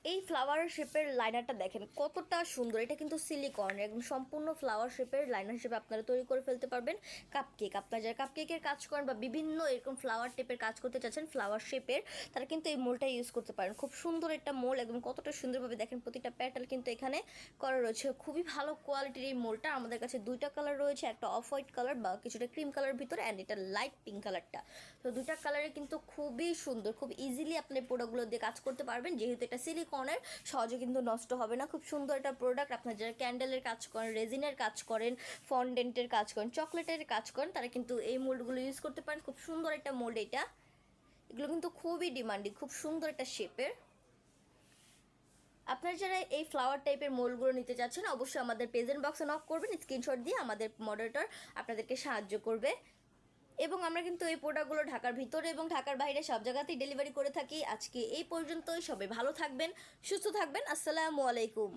এই ফ্লাওয়ার শেপের লাইনারটা দেখেন কতটা সুন্দর। এটা কিন্তু সিলিকন, একদম সম্পূর্ণ ফ্লাওয়ার শেপের লাইনার হিসেবে আপনারা তৈরি করে ফেলতে পারবেন। কাপকেক, আপনারা যারা কাপকেকের কাজ করেন বা বিভিন্ন এরকম ফ্লাওয়ার টেপের কাজ করতে চাচ্ছেন ফ্লাওয়ার শেপের, তারা কিন্তু এই মোলটা ইউজ করতে পারেন। খুব সুন্দর একটা মোল, একদম কতটা সুন্দরভাবে দেখেন প্রতিটা প্যাটার্ন কিন্তু এখানে করা রয়েছে। খুবই ভালো কোয়ালিটির এই মোলটা। আমাদের কাছে দুইটা কালার রয়েছে, একটা অফ হোয়াইট কালার বা কিছুটা ক্রিম কালার ভিতরে, অ্যান্ড এটা লাইট পিঙ্ক কালারটা। তো দুইটা কালারে কিন্তু খুবই সুন্দর, খুব ইজিলি আপনি প্রোডাক্টগুলো দিয়ে কাজ করতে পারবেন, যেহেতু এটা সিলিকনের সহজে কিন্তু নষ্ট হবে না। খুব সুন্দর একটা প্রোডাক্ট। আপনার যারা ক্যান্ডেলের কাজ করেন, রেজিনের কাজ করেন, ফন্ডেন্টের কাজ করেন, চকলেটের কাজ করেন, তারা কিন্তু এই মোল্ডগুলো ইউজ করতে পারেন। খুব সুন্দর একটা মোল্ড এটা। এগুলো কিন্তু খুবই ডিমান্ডিং, খুব সুন্দর একটা শেপের। আপনারা যারা এই ফ্লাওয়ার টাইপের মোল্ডগুলো নিতে চাচ্ছেন, অবশ্যই আমাদের প্রেজেন্ট বক্সে নক করবেন, স্ক্রিনশট দিয়ে আমাদের মডারেটর আপনাদেরকে সাহায্য করবে। এবং আমরা কিন্তু এই প্রোডাক্টগুলো ঢাকার ভিতরে এবং ঢাকার বাইরে সব জায়গাতেই ডেলিভারি করে থাকি। আজকে এই পর্যন্তই, সবাই ভালো থাকবেন, সুস্থ থাকবেন। আসসালামু আলাইকুম।